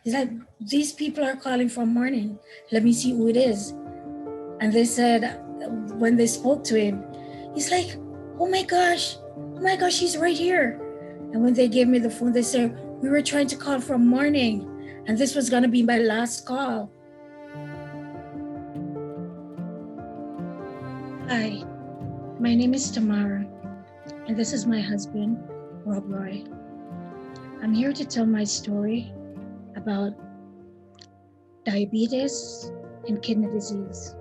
He's like, these people are calling from morning. Let me see who it is. And they said, when they spoke to him, he's like, oh my gosh, he's right here. And when they gave me the phone, they said, we were trying to call from morning, and this was gonna be my last call. Hi, my name is Tamara, and this is my husband, Rob Roy. I'm here to tell my story about diabetes and kidney disease.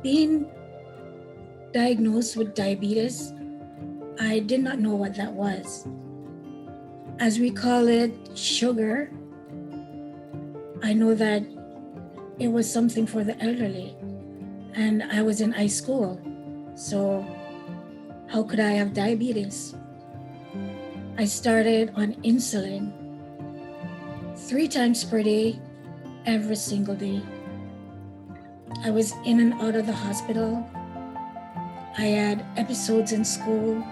Being diagnosed with diabetes, I did not know what that was. As we call it, sugar, I know that it was something for the elderly, and I was in high school, so how could I have diabetes? I started on insulin 3 times per day, every single day. I was in and out of the hospital. I had episodes in school.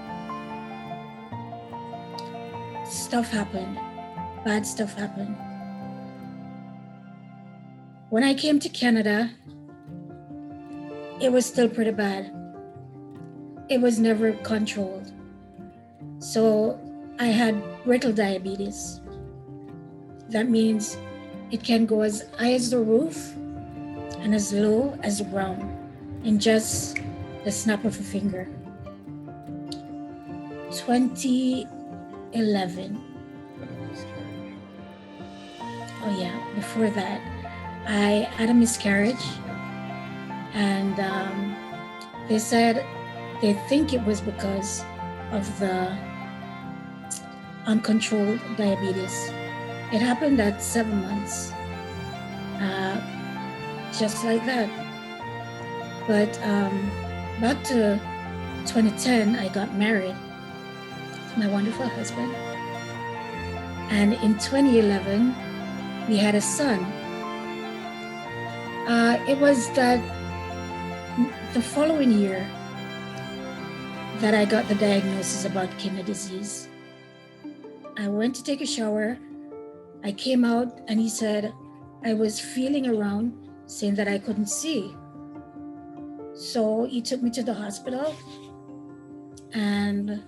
Stuff happened. Bad stuff happened. When I came to Canada, it was still pretty bad. It was never controlled. So I had brittle diabetes. That means it can go as high as the roof and as low as the ground in just the snap of a finger. 2011. Oh yeah, before that, I had a miscarriage, and they said they think it was because of the uncontrolled diabetes. It happened at 7 months, just like that. But back to 2010, I got married to my wonderful husband. And in 2011, we had a son. It was that the following year that I got the diagnosis about kidney disease. I went to take a shower. I came out and he said I was feeling around, saying that I couldn't see. So he took me to the hospital, and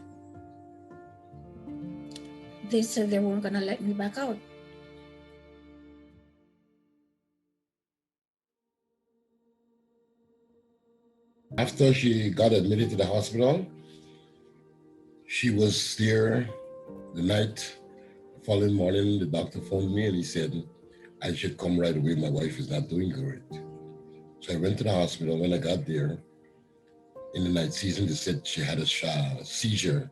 they said they weren't gonna let me back out. After she got admitted to the hospital, she was there the night. The following morning, the doctor phoned me and he said, I should come right away. My wife is not doing great. So I went to the hospital. When I got there, in the night season, they said she had a seizure.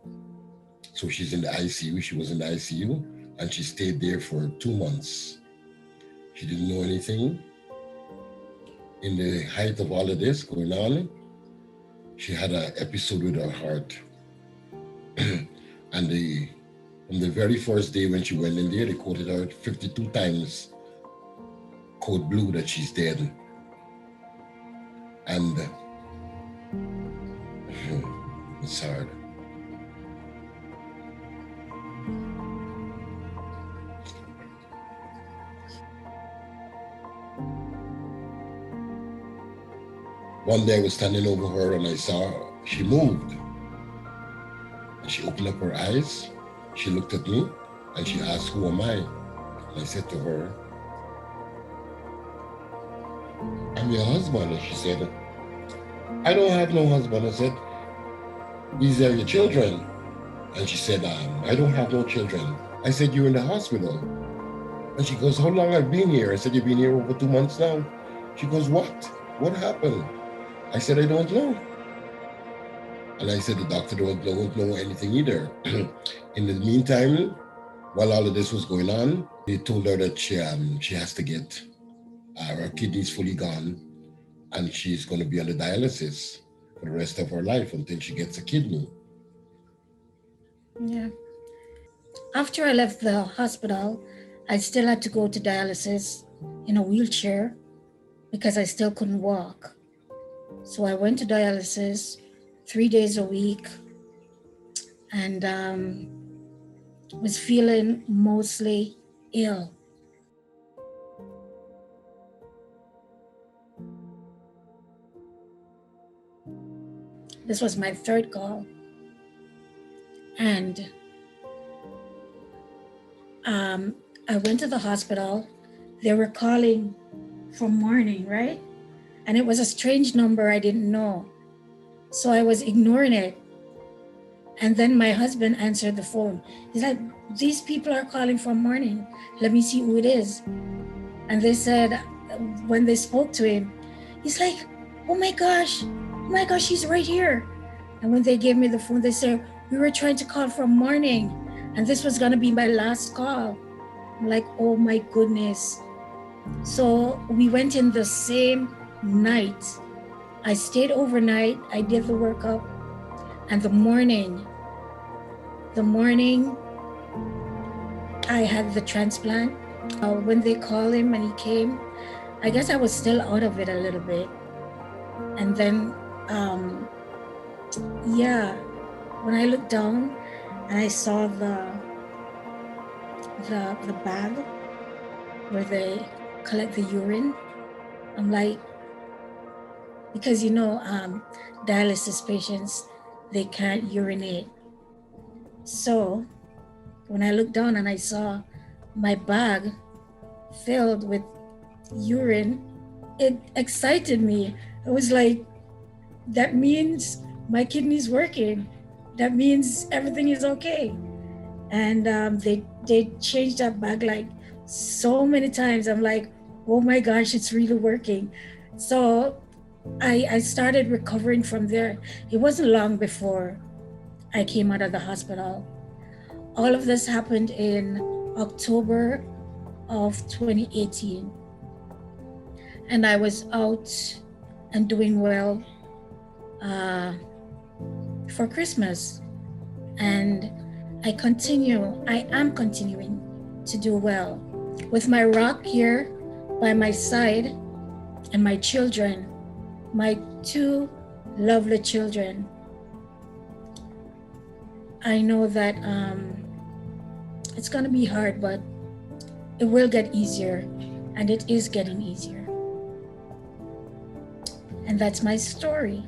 So she's in the ICU. She was in the ICU and she stayed there for 2 months. She didn't know anything. In the height of all of this going on, she had an episode with her heart. And from the very first day when she went in there, they quoted her 52 times, code blue, that she's dead. And it's hard. One day I was standing over her and I saw she moved. And she opened up her eyes. She looked at me and she asked, who am I? And I said to her, I'm your husband. And she said, I don't have no husband. I said, these are your children. And she said, I don't have no children. I said, you're in the hospital. And she goes, how long have I been here? I said, you've been here over 2 months now. She goes, what? What happened? I said, I don't know. And I said, the doctor don't know anything either. In the meantime, while all of this was going on, they told her that she has to get her kidneys fully gone, and she's going to be on the dialysis for the rest of her life until she gets a kidney. Yeah. After I left the hospital, I still had to go to dialysis in a wheelchair because I still couldn't walk. So I went to dialysis 3 days a week, and was feeling mostly ill. This was my third call. And I went to the hospital. They were calling from morning, right? And it was a strange number I didn't know. So I was ignoring it. And then my husband answered the phone. He's like, these people are calling from morning. Let me see who it is. And they said, when they spoke to him, he's like, oh my gosh, he's right here. And when they gave me the phone, they said, we were trying to call from morning, and this was gonna be my last call. I'm like, oh my goodness. So we went in the same night. I stayed overnight, I did the workup, and the morning, I had the transplant. When they called him and he came, I guess I was still out of it a little bit. And then, when I looked down and I saw the bag where they collect the urine, I'm like, because dialysis patients, they can't urinate. So when I looked down and I saw my bag filled with urine, it excited me. I was like, that means my kidney's working. That means everything is okay. And they changed that bag like so many times. I'm like, oh my gosh, it's really working. So I started recovering from there. It wasn't long before I came out of the hospital. All of this happened in October of 2018. And I was out and doing well for Christmas. And I am continuing to do well. With my rock here by my side and my children, my 2 lovely children, I know that it's gonna be hard, but it will get easier, and it is getting easier. And that's my story.